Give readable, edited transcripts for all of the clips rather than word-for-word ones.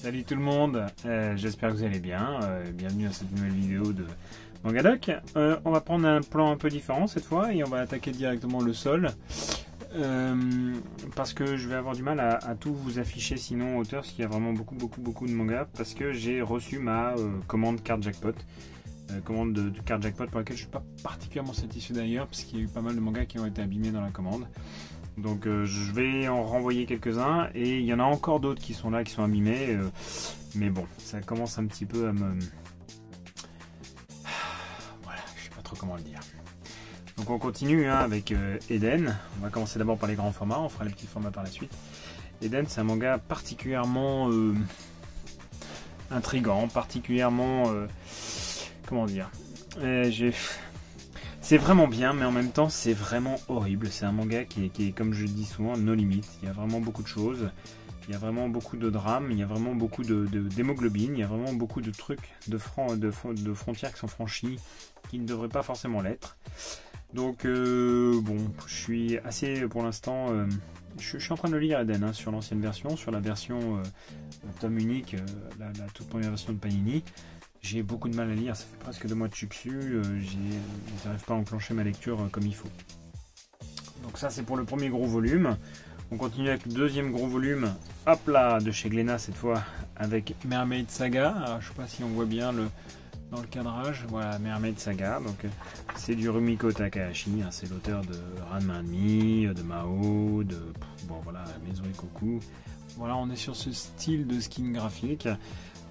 Salut tout le monde, j'espère que vous allez bien, bienvenue à cette nouvelle vidéo de Mangadoc. On va prendre un plan un peu différent cette fois et on va attaquer directement le sol. Parce que je vais avoir du mal à tout vous afficher sinon en hauteur, parce qu'il y a vraiment beaucoup de mangas, parce que j'ai reçu ma commande carte jackpot. Commande de carte jackpot pour laquelle je ne suis pas particulièrement satisfait d'ailleurs, parce qu'il y a eu pas mal de mangas qui ont été abîmés dans la commande. Donc je vais en renvoyer quelques-uns et il y en a encore d'autres qui sont là, qui sont abîmés. Mais bon, ça commence un petit peu à me... Voilà, je sais pas trop comment le dire. Donc on continue avec Eden. On va commencer d'abord par les grands formats, on fera les petits formats par la suite. Eden, c'est un manga particulièrement intriguant, particulièrement... comment dire, c'est vraiment bien, mais en même temps, c'est vraiment horrible. C'est un manga qui est, comme je le dis souvent, no limite. Il y a vraiment beaucoup de choses. Il y a vraiment beaucoup de drames. Il y a vraiment beaucoup d'hémoglobine. Il y a vraiment beaucoup de trucs, de frontières qui sont franchies, qui ne devraient pas forcément l'être. Donc, bon, je suis assez, pour l'instant... je suis en train de le lire Eden, sur l'ancienne version, sur la version tome unique, la toute première version de Panini. J'ai beaucoup de mal à lire, ça fait presque 2 mois de dessus, je n'arrive pas à enclencher ma lecture comme il faut. Donc ça c'est pour le premier gros volume. On continue avec le deuxième gros volume, hop là, de chez Glénat cette fois, avec Mermaid Saga. Alors je sais pas si on voit bien dans le cadrage, voilà, Mermaid Saga. Donc c'est du Rumiko Takahashi, c'est l'auteur de Ranma Mi, de Mao, bon voilà, Maison Ikoku. Voilà, on est sur ce style de skin graphique.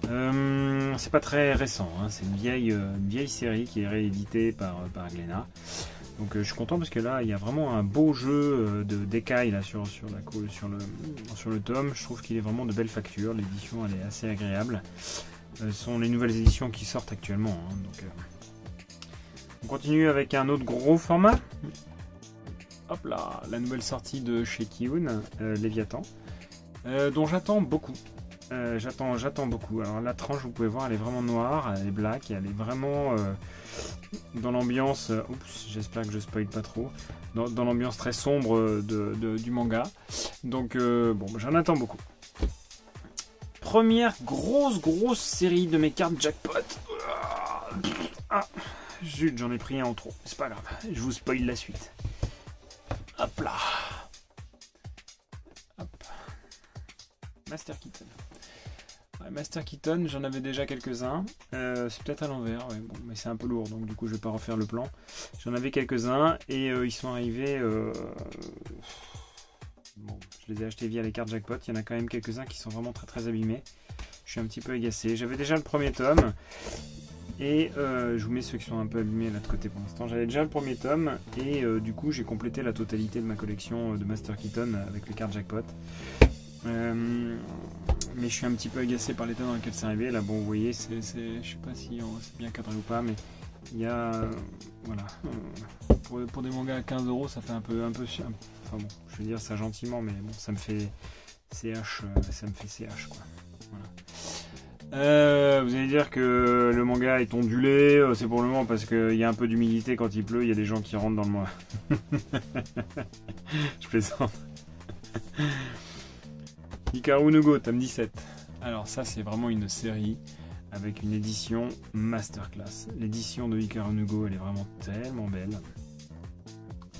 C'est pas très récent, c'est une vieille série qui est rééditée par Glénat. Donc je suis content parce que là il y a vraiment un beau jeu d'écailles là sur le tome. Je trouve qu'il est vraiment de belle facture, l'édition elle est assez agréable. Ce sont les nouvelles éditions qui sortent actuellement. Donc, on continue avec un autre gros format. Hop là, la nouvelle sortie de chez Kiun, Léviathan, dont j'attends beaucoup. J'attends beaucoup. Alors la tranche, vous pouvez voir, elle est vraiment noire, elle est black, elle est vraiment dans l'ambiance. Oups, j'espère que je spoil pas trop. Dans l'ambiance très sombre du manga. Donc bon, j'en attends beaucoup. Première grosse série de mes cartes jackpot. Ah, zut, j'en ai pris un en trop. C'est pas grave, je vous spoil la suite. Hop là. Hop. Master Keaton. Master Keaton, j'en avais déjà quelques-uns. C'est peut-être à l'envers, ouais, bon, mais c'est un peu lourd, donc du coup je vais pas refaire le plan. J'en avais quelques-uns et ils sont arrivés. Bon, je les ai achetés via les cartes jackpot. Il y en a quand même quelques-uns qui sont vraiment très abîmés. Je suis un petit peu agacé. J'avais déjà le premier tome et je vous mets ceux qui sont un peu abîmés là de côté pour l'instant. J'avais déjà le premier tome et du coup j'ai complété la totalité de ma collection de Master Keaton avec les cartes jackpot. Mais je suis un petit peu agacé par l'état dans lequel c'est arrivé. Là, bon, vous voyez, je sais pas si c'est bien cadré ou pas, mais il y a, voilà, pour des mangas à 15 €, ça fait un peu, enfin bon, je veux dire ça gentiment, mais bon, ça me fait CH, quoi. Voilà. Vous allez dire que le manga est ondulé, c'est pour le moment parce qu'il y a un peu d'humidité quand il pleut, il y a des gens qui rentrent dans le mois. Je plaisante. Hikaru no Go, tome 17. Alors ça c'est vraiment une série avec une édition masterclass. L'édition de Hikaru no Go elle est vraiment tellement belle.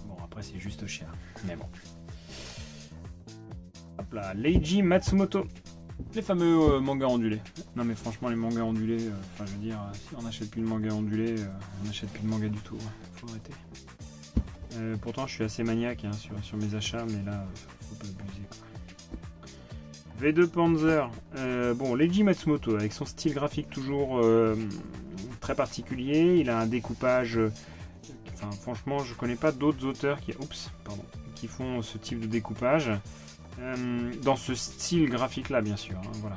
Bon après c'est juste cher, mais bon. Hop là, Leiji Matsumoto. Les fameux mangas ondulés. Non mais franchement les mangas ondulés, enfin je veux dire, si on n'achète plus de mangas ondulés, on n'achète plus de mangas du tout. Faut arrêter. Pourtant je suis assez maniaque sur mes achats, mais là faut pas abuser quoi. V2 Panzer, bon, Leiji Matsumoto avec son style graphique toujours très particulier, il a un découpage, enfin franchement je connais pas d'autres auteurs qui font ce type de découpage dans ce style graphique là bien sûr, voilà.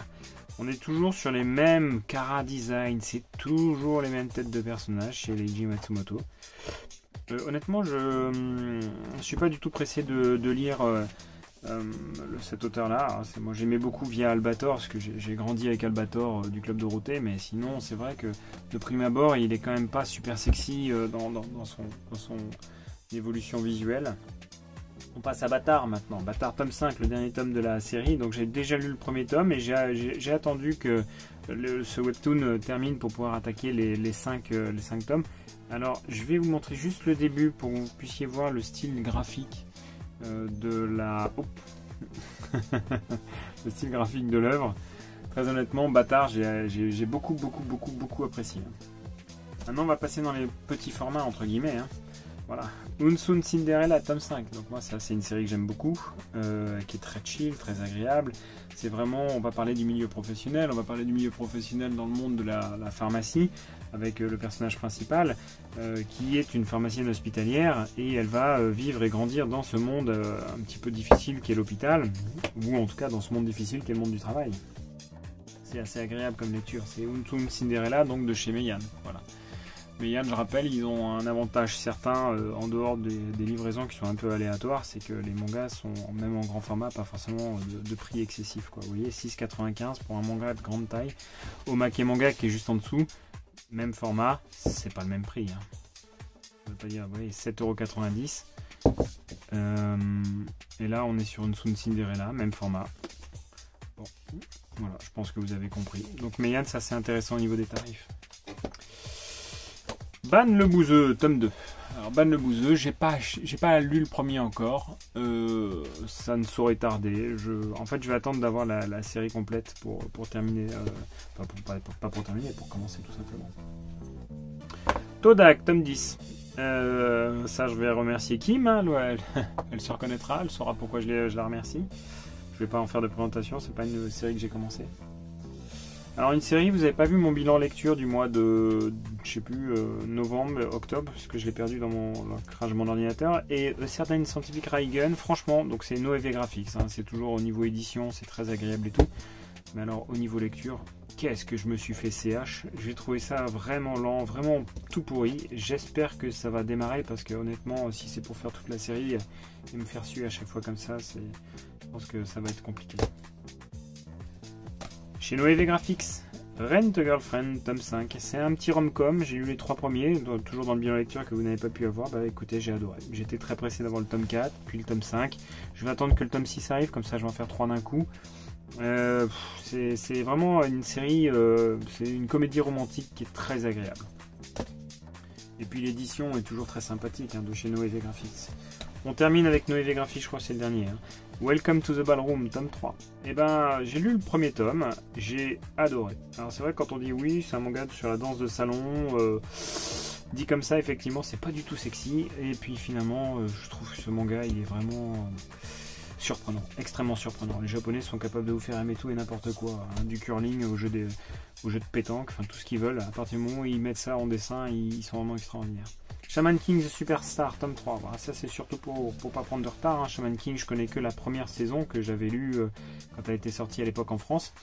On est toujours sur les mêmes chara design, c'est toujours les mêmes têtes de personnages chez Leiji Matsumoto. Honnêtement je suis pas du tout pressé de lire cet auteur là, moi j'aimais beaucoup via Albator parce que j'ai grandi avec Albator du Club Dorothée, mais sinon c'est vrai que de prime abord il est quand même pas super sexy dans son évolution visuelle. On passe à Bâtard maintenant. Bâtard tome 5, le dernier tome de la série. Donc j'ai déjà lu le premier tome et j'ai attendu que ce webtoon termine pour pouvoir attaquer les 5 tomes. Alors je vais vous montrer juste le début pour que vous puissiez voir le style graphique de la... le style graphique de l'œuvre. Très honnêtement, Bâtard, j'ai beaucoup apprécié. Maintenant on va passer dans les petits formats entre guillemets. Voilà, Unsun Cinderella tome 5. Donc moi ça c'est une série que j'aime beaucoup, qui est très chill, très agréable. C'est vraiment, on va parler du milieu professionnel, on va parler du milieu professionnel dans le monde de la pharmacie, avec le personnage principal, qui est une pharmacienne hospitalière, et elle va vivre et grandir dans ce monde un petit peu difficile qu'est l'hôpital, ou en tout cas dans ce monde difficile qu'est le monde du travail. C'est assez agréable comme lecture, c'est Unsun Cinderella, donc de chez Meian, voilà. Mais Yann, je rappelle, ils ont un avantage certain en dehors des livraisons qui sont un peu aléatoires, c'est que les mangas sont, même en grand format, pas forcément de prix excessif, quoi. Vous voyez, 6,95 pour un manga de grande taille. Omake Manga qui est juste en dessous, même format, c'est pas le même prix. Je veux pas dire, vous voyez, 7,90 €. Et là, on est sur une Sun Cinderella, même format. Bon, voilà, je pense que vous avez compris. Donc, mais Yann, ça c'est intéressant au niveau des tarifs. Ban le Bouseux, tome 2. Alors Ban le Bouseux, j'ai pas lu le premier encore. Ça ne saurait tarder. En fait, je vais attendre d'avoir la série complète pour terminer. Pas pour terminer, pour commencer tout simplement. Todak, tome 10. Ça, je vais remercier Kim. Hein, elle se reconnaîtra, elle saura pourquoi je la remercie. Je vais pas en faire de présentation, c'est pas une série que j'ai commencé. Alors une série, vous n'avez pas vu mon bilan lecture du mois de, je sais plus, novembre, octobre, parce que je l'ai perdu dans l'ancrage de mon ordinateur. Et certaines scientifiques Reigen, franchement, donc c'est Noévé Graphics, hein, c'est toujours au niveau édition, c'est très agréable et tout. Mais alors au niveau lecture, qu'est-ce que je me suis fait CH. J'ai trouvé ça vraiment lent, vraiment tout pourri. J'espère que ça va démarrer, parce que honnêtement, si c'est pour faire toute la série et me faire suer à chaque fois comme ça, je pense que ça va être compliqué. Chez Noévé Graphics, Rent a Girlfriend, tome 5. C'est un petit rom-com, j'ai lu les 3 premiers, toujours dans le bilan lecture que vous n'avez pas pu avoir. Bah écoutez, j'ai adoré. J'étais très pressé d'avoir le tome 4, puis le tome 5. Je vais attendre que le tome 6 arrive, comme ça je vais en faire 3 d'un coup. C'est vraiment une série, c'est une comédie romantique qui est très agréable. Et puis l'édition est toujours très sympathique, hein, de chez Noévé Graphics. On termine avec Noévé Graphics, je crois que c'est le dernier. Hein. Welcome to the Ballroom, tome 3. Et ben, j'ai lu le premier tome, j'ai adoré. Alors c'est vrai, quand on dit oui, c'est un manga sur la danse de salon, dit comme ça, effectivement, c'est pas du tout sexy. Et puis finalement, je trouve que ce manga, il est vraiment surprenant, extrêmement surprenant. Les Japonais sont capables de vous faire aimer tout et n'importe quoi, hein, du curling au jeu de pétanque, enfin tout ce qu'ils veulent. À partir du moment où ils mettent ça en dessin, ils sont vraiment extraordinaires. Shaman King The Superstar, tome 3. Voilà, ça c'est surtout pour pas prendre de retard. Hein. Shaman King, je connais que la première saison que j'avais lue quand elle était sortie à l'époque en France.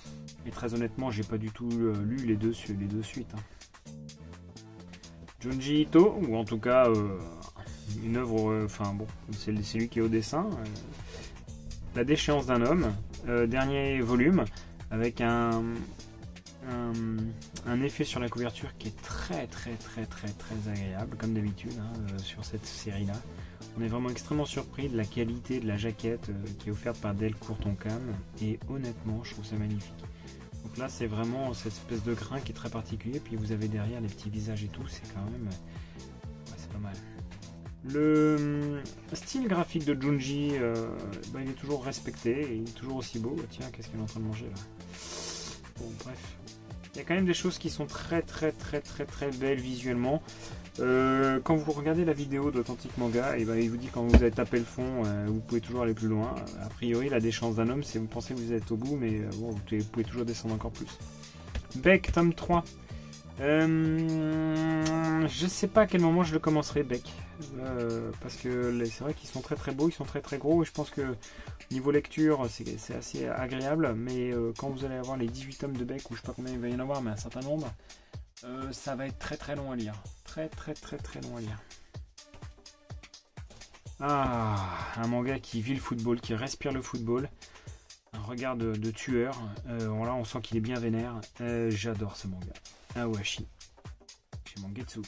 Et très honnêtement, j'ai pas du tout lu les deux suites. Hein. Junji Ito, ou en tout cas une œuvre, enfin bon, c'est lui qui est au dessin. La déchéance d'un homme, dernier volume, avec un effet sur la couverture qui est très agréable, comme d'habitude, hein, sur cette série là. On est vraiment extrêmement surpris de la qualité de la jaquette qui est offerte par Delcourt Tonkam, et honnêtement je trouve ça magnifique. Donc là c'est vraiment cette espèce de grain qui est très particulier, puis vous avez derrière les petits visages et tout, c'est quand même ouais, c'est pas mal. Le style graphique de Junji, il est toujours respecté et il est toujours aussi beau. Tiens, qu'est-ce qu'il est en train de manger là? Bon, bref. Il y a quand même des choses qui sont très belles visuellement. Quand vous regardez la vidéo d'Authentic Manga, et il vous dit quand vous avez tapé le fond, vous pouvez toujours aller plus loin. A priori, la déchéance d'un homme, c'est vous pensez que vous êtes au bout, mais bon, vous pouvez toujours descendre encore plus. Beck, tome 3. Je sais pas à quel moment je le commencerai, Beck, parce que c'est vrai qu'ils sont très beaux, ils sont très gros, et je pense que niveau lecture c'est assez agréable, mais quand vous allez avoir les 18 tomes de Beck, ou je sais pas combien il va y en avoir, mais un certain nombre, ça va être très long à lire, très long à lire. Ah, un manga qui vit le football, qui respire le football, un regard de tueur, là on sent qu'il est bien vénère. J'adore ce manga. Awashi, chez Mangetsu.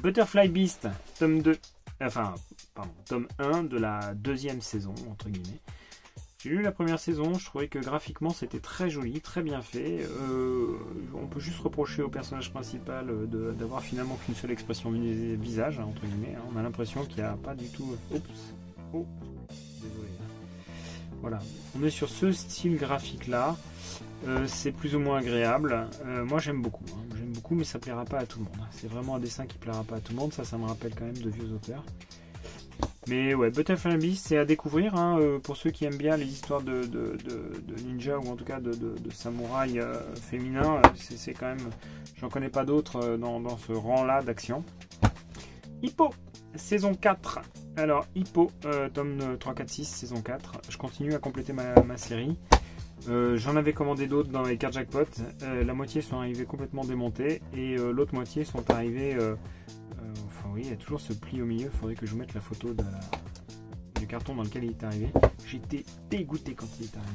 Butterfly Beast, tome 2. Enfin, tome 1 de la deuxième saison, entre guillemets. J'ai lu la première saison, je trouvais que graphiquement c'était très joli, très bien fait. On peut juste reprocher au personnage principal d'avoir finalement qu'une seule expression visage, hein, entre guillemets. Hein. On a l'impression qu'il n'y a pas du tout... Oups. Oh. Désolé. Voilà, on est sur ce style graphique là. C'est plus ou moins agréable. Moi j'aime beaucoup, hein. J'aime beaucoup, mais ça plaira pas à tout le monde. C'est vraiment un dessin qui plaira pas à tout le monde. Ça me rappelle quand même de vieux auteurs. Mais ouais, Butterfly Beast, c'est à découvrir, hein, pour ceux qui aiment bien les histoires de ninja, ou en tout cas de samouraïs féminins. C'est quand même, j'en connais pas d'autres dans ce rang-là d'action. Hippo, saison 4. Alors, Hippo, tome 3, 4, 6, saison 4. Je continue à compléter ma série. J'en avais commandé d'autres dans les cartes jackpot. La moitié sont arrivées complètement démontées et l'autre moitié sont arrivées... enfin oui, il y a toujours ce pli au milieu. Il faudrait que je vous mette la photo du carton dans lequel il est arrivé. J'étais dégoûté quand il est arrivé.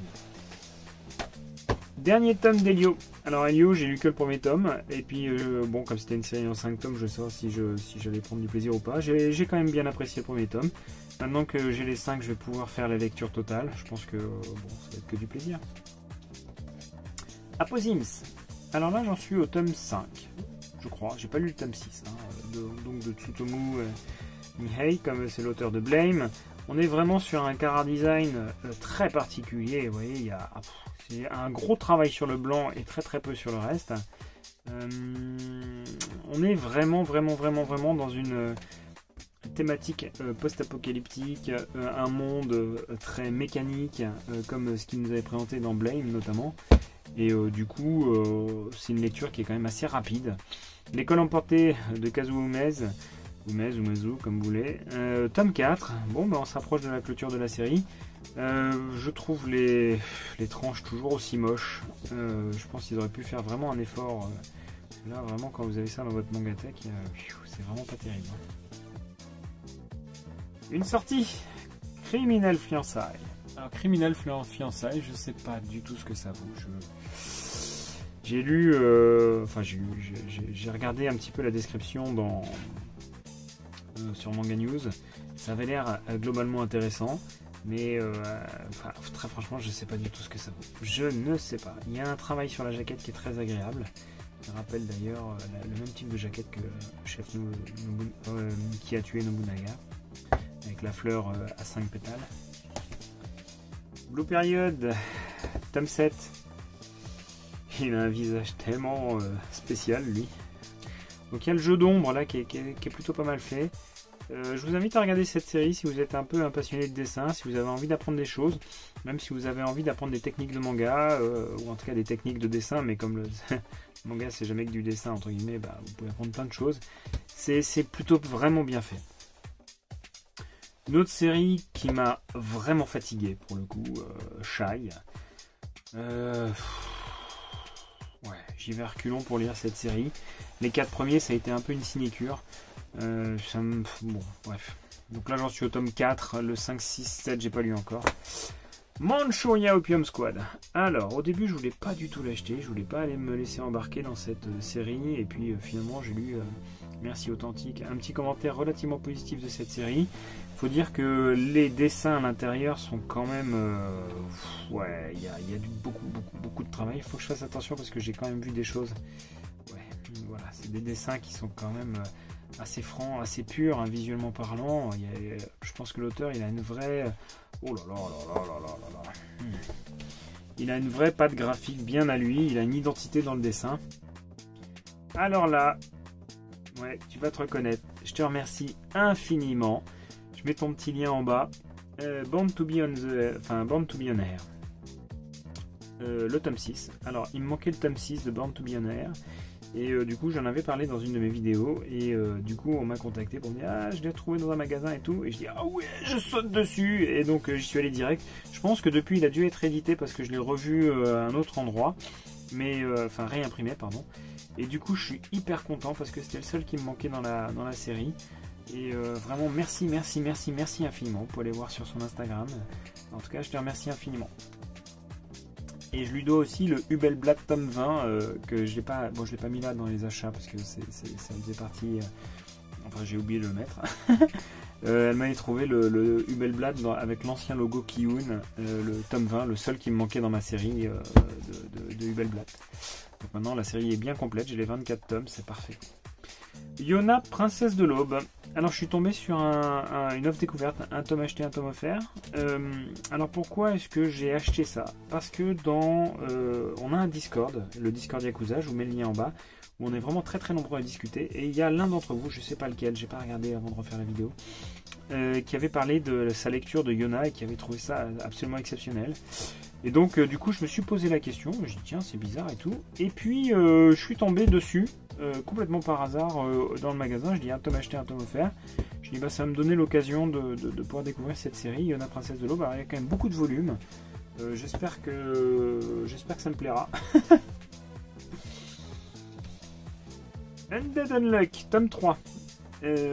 Dernier tome d'Elio. Alors Elio, j'ai lu que le premier tome. Et puis, bon, comme c'était une série en 5 tomes, je sais pas si j'allais prendre du plaisir ou pas. J'ai quand même bien apprécié le premier tome. Maintenant que j'ai les 5, je vais pouvoir faire la lecture totale. Je pense que bon, ça va être que du plaisir. Aposims. Alors là, j'en suis au tome 5. Je crois. J'ai pas lu le tome 6. Hein, donc de Tsutomu Mihei, comme c'est l'auteur de Blame. On est vraiment sur un chara design très particulier. Vous voyez, c'est un gros travail sur le blanc et très très peu sur le reste. On est vraiment dans une thématique post-apocalyptique, un monde très mécanique, comme ce qu'il nous avait présenté dans Blame notamment. Et du coup, c'est une lecture qui est quand même assez rapide. L'école emportée de Kazuo Umezu, comme vous voulez. Tome 4. Bon, ben, on s'approche de la clôture de la série. Je trouve les tranches toujours aussi moches. Je pense qu'ils auraient pu faire vraiment un effort. Là, vraiment, quand vous avez ça dans votre mangatech, c'est vraiment pas terrible. Une sortie. Criminel Fiançailles. Alors, Criminel Fiançailles, je sais pas du tout ce que ça vaut. J'ai lu, j'ai regardé un petit peu la description sur Manga News. Ça avait l'air globalement intéressant, mais très franchement, je sais pas du tout ce que ça vaut. Je ne sais pas. Il y a un travail sur la jaquette qui est très agréable. Ça rappelle d'ailleurs le même type de jaquette que Chef qui a tué Nobunaga, avec la fleur à 5 pétales. Blue Period, tome 7. Il a un visage tellement spécial, lui. Donc il y a le jeu d'ombre là qui est plutôt pas mal fait. Je vous invite à regarder cette série si vous êtes un peu un passionné de dessin, si vous avez envie d'apprendre des choses, même si vous avez envie d'apprendre des techniques de manga, ou en tout cas des techniques de dessin, mais comme le manga c'est jamais que du dessin entre guillemets, bah, vous pouvez apprendre plein de choses. C'est plutôt vraiment bien fait. Une autre série qui m'a vraiment fatigué pour le coup, Shy. Ouais, j'y vais reculons pour lire cette série. Les 4 premiers, ça a été un peu une sinécure. Bon, bref. Donc là, j'en suis au tome 4. Le 5, 6, 7, j'ai pas lu encore. Manchuria Opium Squad. Alors, au début, je voulais pas du tout l'acheter. Je voulais pas aller me laisser embarquer dans cette série. Et puis, finalement, j'ai lu Merci Authentique. Un petit commentaire relativement positif de cette série. Faut dire que les dessins à l'intérieur sont quand même... ouais, il y a beaucoup de travail. Il faut que je fasse attention parce que j'ai quand même vu des choses... Ouais, voilà, c'est des dessins qui sont quand même assez francs, assez purs, hein, visuellement parlant. Je pense que l'auteur, il a une vraie... Oh là là là là là là là. Il a une vraie patte graphique bien à lui. Il a une identité dans le dessin. Alors là... Ouais, tu vas te reconnaître. Je te remercie infiniment. Je mets ton petit lien en bas. Born to be on Air. Le tome 6. Alors, il me manquait le tome 6 de Born to be on Air. Et du coup, j'en avais parlé dans une de mes vidéos. Et du coup, on m'a contacté pour me dire ah, je l'ai trouvé dans un magasin et tout. Et je dis ah ouais, je saute dessus. Et donc, j'y suis allé direct. Je pense que depuis, il a dû être édité parce que je l'ai revu à un autre endroit. Mais, enfin, réimprimé, pardon. Et du coup, je suis hyper content parce que c'était le seul qui me manquait dans la série. Et vraiment, merci infiniment. Vous pouvez aller voir sur son Instagram. En tout cas, je te remercie infiniment. Et je lui dois aussi le Hubelblatt tome 20 que je l'ai pas, bon, je l'ai pas mis là dans les achats parce que ça faisait partie. Enfin, j'ai oublié de le mettre. Elle m'avait trouvé le Hubelblatt avec l'ancien logo Kiyun, le tome 20, le seul qui me manquait dans ma série de Hubelblatt. Donc maintenant la série est bien complète, j'ai les 24 tomes, c'est parfait. Yona, princesse de l'aube. Alors je suis tombé sur une offre découverte, un tome acheté, un tome offert. Alors pourquoi est-ce que j'ai acheté ça? Parce que on a un Discord, le Discord Yakuza, je vous mets le lien en bas, où on est vraiment très très nombreux à discuter. Et il y a l'un d'entre vous, je sais pas lequel, j'ai pas regardé avant de refaire la vidéo, qui avait parlé de sa lecture de Yona et qui avait trouvé ça absolument exceptionnel. Et donc du coup je me suis posé la question, je dis tiens c'est bizarre et tout. Et puis je suis tombé dessus. Complètement par hasard dans le magasin, je dis un tome acheté, un tome offert. Je dis bah ça va me donner l'occasion de pouvoir découvrir cette série, Yona Princesse de l'Aube. Alors il y a quand même beaucoup de volumes. J'espère que ça me plaira. Undead Unluck, tome 3.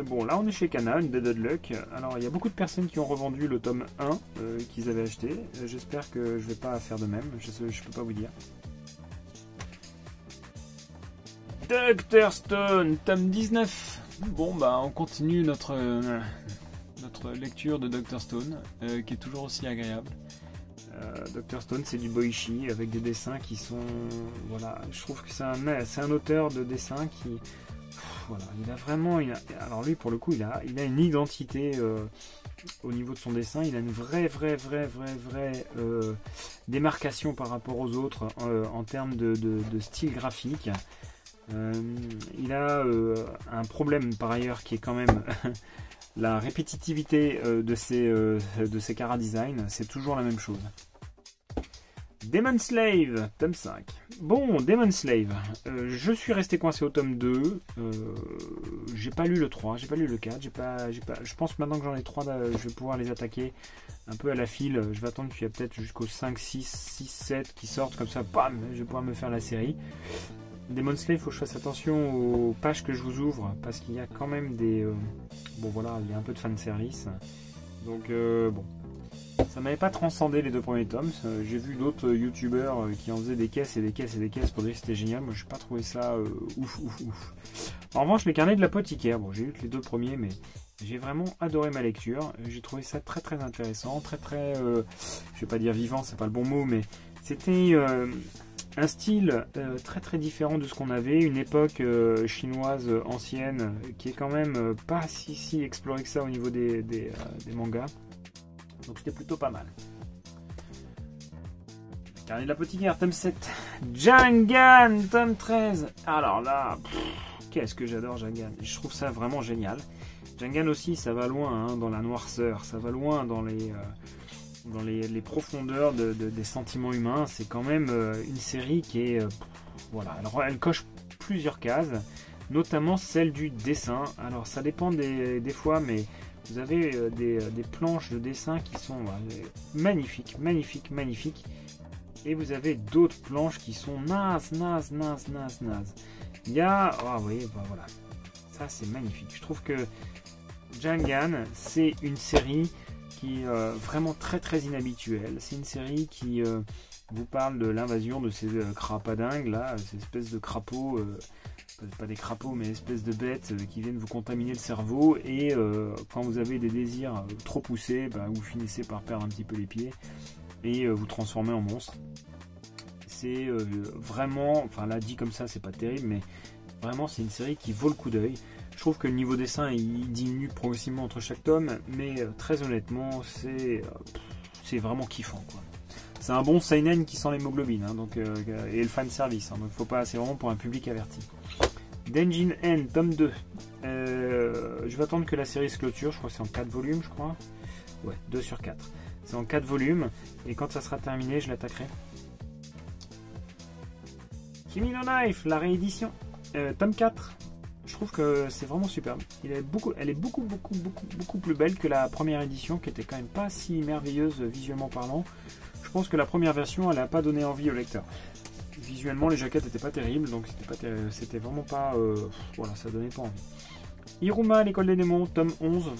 Bon là on est chez Kana, Undead Unluck. Alors il y a beaucoup de personnes qui ont revendu le tome 1 qu'ils avaient acheté. J'espère que je vais pas faire de même, je peux pas vous dire. Dr Stone, tome 19. Bon bah on continue notre lecture de Dr Stone, qui est toujours aussi agréable. Dr Stone c'est du boichi avec des dessins qui sont... Voilà, je trouve que c'est un auteur de dessin qui... Voilà, il a vraiment... alors lui pour le coup il a une identité au niveau de son dessin, il a une vraie démarcation par rapport aux autres en termes de style graphique. Il a un problème par ailleurs qui est quand même la répétitivité de ses chara-design, c'est toujours la même chose. Demon Slave, tome 5. Bon, Demon Slave, je suis resté coincé au tome 2, j'ai pas lu le 3, j'ai pas lu le 4, je pense que maintenant que j'en ai 3, je vais pouvoir les attaquer un peu à la file, je vais attendre qu'il y ait peut-être jusqu'au 5, 6, 7 qui sortent, comme ça, bam, je vais pouvoir me faire la série. Demon Slave, il faut que je fasse attention aux pages que je vous ouvre, parce qu'il y a quand même des... bon voilà, il y a un peu de fanservice, donc bon... Ça m'avait pas transcendé les deux premiers tomes. J'ai vu d'autres youtubeurs qui en faisaient des caisses et des caisses et des caisses pour dire que c'était génial. Moi, j'ai pas trouvé ça ouf. En revanche, les carnets de l'apothicaire, bon, j'ai lu que les deux premiers, mais j'ai vraiment adoré ma lecture. J'ai trouvé ça très intéressant, je vais pas dire vivant, c'est pas le bon mot, mais c'était un style très différent de ce qu'on avait, une époque chinoise ancienne qui est quand même pas si explorée que ça au niveau des mangas. Donc c'était plutôt pas mal. Carnet de l'apothicaire, tome 7. Jangan, tome 13. Alors là, qu'est-ce que j'adore Jangan. Je trouve ça vraiment génial. Jangan aussi, ça va loin hein, dans la noirceur. Ça va loin dans les profondeurs des sentiments humains. C'est quand même une série qui est... voilà, elle coche plusieurs cases. Notamment celle du dessin. Alors ça dépend des fois, mais... Vous avez des planches de dessin qui sont magnifiques. Et vous avez d'autres planches qui sont nazes. Il y a... Ah oui, bah voilà. Ça, c'est magnifique. Je trouve que Jangan, c'est une série qui est vraiment très inhabituelle. C'est une série qui vous parle de l'invasion de ces crapadingues, là, ces espèces de crapauds... pas des crapauds mais espèces de bêtes qui viennent vous contaminer le cerveau et quand vous avez des désirs trop poussés, bah, vous finissez par perdre un petit peu les pieds et vous transformer en monstre. C'est vraiment, enfin là dit comme ça c'est pas terrible, mais vraiment c'est une série qui vaut le coup d'œil. Je trouve que le niveau dessin il diminue progressivement entre chaque tome, mais très honnêtement c'est vraiment kiffant quoi. C'est un bon seinen qui sent l'hémoglobine hein, donc, et le fan service, hein, donc faut pas, c'est vraiment pour un public averti. Denjin N, tome 2. Je vais attendre que la série se clôture, je crois que c'est en 4 volumes, je crois. Ouais, 2 sur 4. C'est en 4 volumes, et quand ça sera terminé, je l'attaquerai. Kimi no Knife, la réédition. Tome 4. Je trouve que c'est vraiment superbe. Elle est beaucoup plus belle que la première édition, qui était quand même pas si merveilleuse visuellement parlant. Je pense que la première version, elle n'a pas donné envie au lecteur. Visuellement, les jaquettes n'étaient pas terribles, donc c'était vraiment pas... voilà, ça donnait pas envie. Iruma, l'école des démons, tome 11.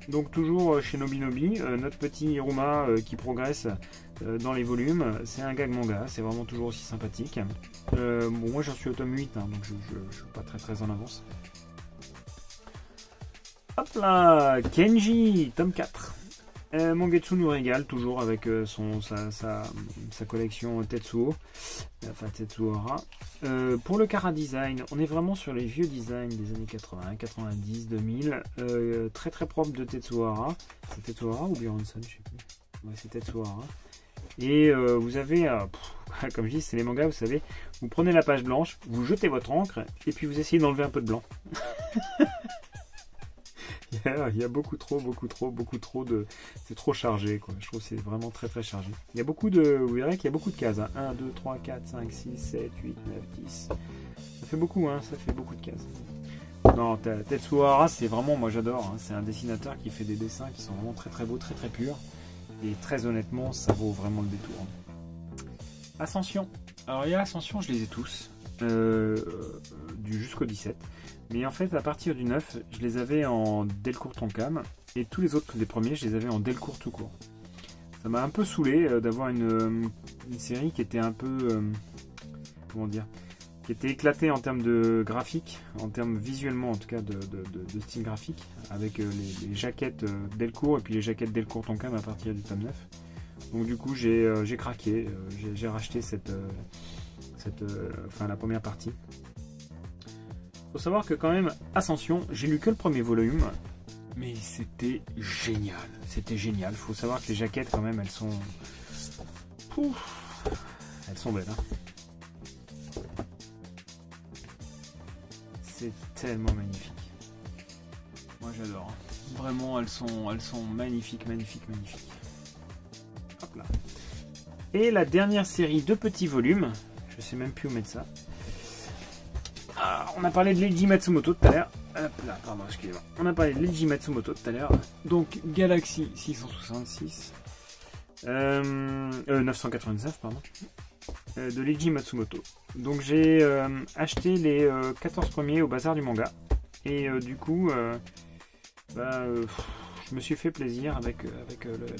Donc toujours chez Nobinobi, notre petit Iruma qui progresse dans les volumes. C'est un gag manga, c'est vraiment toujours aussi sympathique. Bon, moi j'en suis au tome 8, hein, donc je suis pas très en avance. Hop là, Kenji, tome 4. Mangetsu nous régale toujours avec sa collection Tetsuo, enfin Tetsuora. Pour le Kara Design, on est vraiment sur les vieux designs des années 80, 90, 2000. Très très propre de Tetsuora. C'est Tetsuora ou Bjornsson, je sais plus. Ouais, c'est Tetsuora. Et vous avez, comme je dis, c'est les mangas, vous savez, vous prenez la page blanche, vous jetez votre encre, et puis vous essayez d'enlever un peu de blanc. Il y a beaucoup trop de... C'est trop chargé, quoi. Je trouve que c'est vraiment très très chargé. Il y a beaucoup de... Vous verrez qu'il y a beaucoup de cases. Hein. 1, 2, 3, 4, 5, 6, 7, 8, 9, 10. Ça fait beaucoup, hein. Ça fait beaucoup de cases. Non, Tetsuo, c'est vraiment... Moi, j'adore. Hein. C'est un dessinateur qui fait des dessins qui sont vraiment très très beaux, très très purs. Et très honnêtement, ça vaut vraiment le détour. Ascension. Alors, il y a Ascension, je les ai tous. Jusqu'au 17. Mais en fait, à partir du 9, je les avais en Delcourt Tonkam. Et tous les autres des premiers, je les avais en Delcourt tout court. Ça m'a un peu saoulé d'avoir une série qui était un peu... comment dire, qui était éclatée en termes de graphique, en termes visuellement en tout cas de style graphique, avec les jaquettes Delcourt et puis les jaquettes Delcourt Tonkam à partir du tome 9. Donc du coup, j'ai craqué, j'ai racheté la première partie. Faut savoir que quand même, Ascension, j'ai lu que le premier volume, mais c'était génial. C'était génial. Faut savoir que les jaquettes quand même, elles sont... Pouf, elles sont belles. Hein. C'est tellement magnifique. Moi j'adore. Hein. Vraiment, elles sont magnifiques, magnifiques, magnifiques. Hop là. Et la dernière série de petits volumes, je sais même plus où mettre ça. On a parlé de Leiji Matsumoto tout à l'heure. Hop là, pardon, excusez-moi. On a parlé de Leiji Matsumoto tout à l'heure. Donc, Galaxy 666. 999, pardon. De Leiji Matsumoto. Donc, j'ai acheté les 14 premiers au bazar du manga. Et du coup, je me suis fait plaisir avec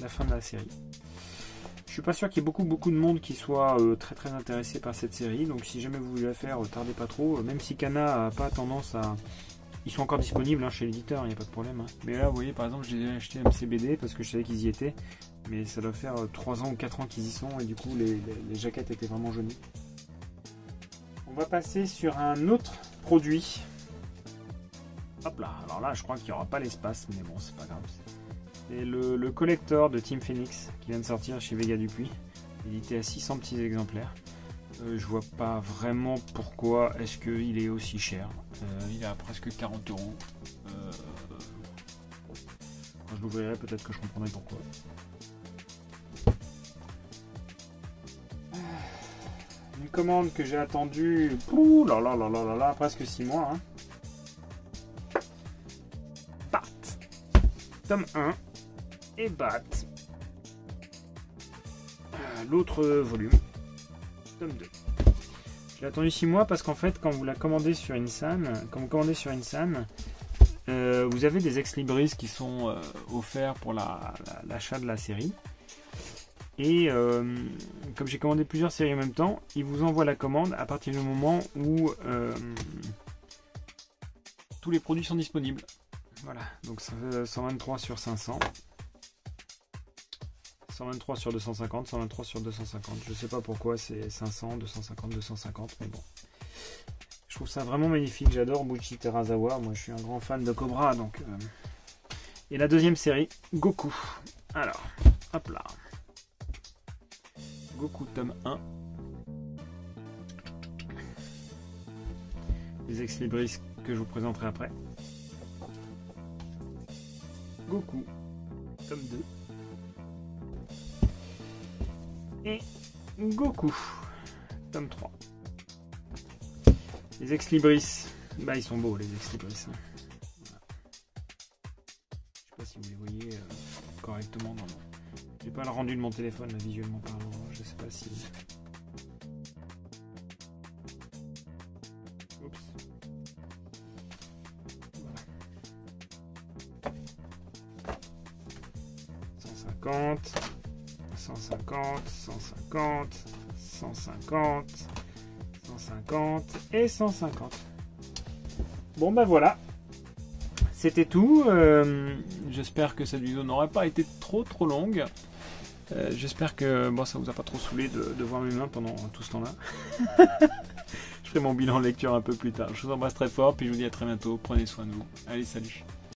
la fin de la série. Je suis pas sûr qu'il y ait beaucoup de monde qui soit très très intéressé par cette série, donc si jamais vous voulez la faire, tardez pas trop, même si Kana a pas tendance à... Ils sont encore disponibles hein, chez l'éditeur, il n'y a pas de problème. Hein. Mais là, vous voyez, par exemple, j'ai acheté MCBD parce que je savais qu'ils y étaient, mais ça doit faire 3 ans ou 4 ans qu'ils y sont, et du coup, les jaquettes étaient vraiment jolies. On va passer sur un autre produit. Hop là, alors là, je crois qu'il n'y aura pas l'espace, mais bon, c'est pas grave. C'est le collector de Team Phoenix qui vient de sortir chez Vega Dupuis, édité à 600 petits exemplaires. Je vois pas vraiment pourquoi est-ce qu'il est aussi cher. Il est à presque 40 €. Quand je l'ouvrirai, peut-être que je comprendrai pourquoi. Une commande que j'ai attendue presque 6 mois. Hein. Bat, tome 1 et Bat, l'autre volume, tome 2. Je l'ai attendu 6 mois parce qu'en fait, quand vous la commandez sur Insan, vous avez des ex-libris qui sont offerts pour l'achat de la série. Et comme j'ai commandé plusieurs séries en même temps, ils vous envoient la commande à partir du moment où tous les produits sont disponibles. Voilà, donc ça fait 123 sur 500. 123 sur 250, 123 sur 250. Je sais pas pourquoi c'est 500, 250, 250, mais bon. Je trouve ça vraiment magnifique. J'adore Buichi Terasawa. Moi, je suis un grand fan de Cobra, donc. Et la deuxième série, Goku. Alors, hop là. Goku tome 1. Les ex-libris que je vous présenterai après. Goku tome 2. Et Goku, tome 3. Les ex-libris, ils sont beaux les ex-libris. Hein. Voilà. Je sais pas si vous les voyez correctement. Non. J'ai pas le rendu de mon téléphone là, visuellement parlant. Je sais pas si. Oups. Voilà. 150. 150, 150, 150, 150 et 150. Bon voilà, c'était tout. J'espère que cette vidéo n'aura pas été trop longue. J'espère que bon, ça vous a pas trop saoulé de voir mes mains pendant tout ce temps-là. Je ferai mon bilan lecture un peu plus tard. Je vous embrasse très fort, puis je vous dis à très bientôt. Prenez soin de vous. Allez, salut.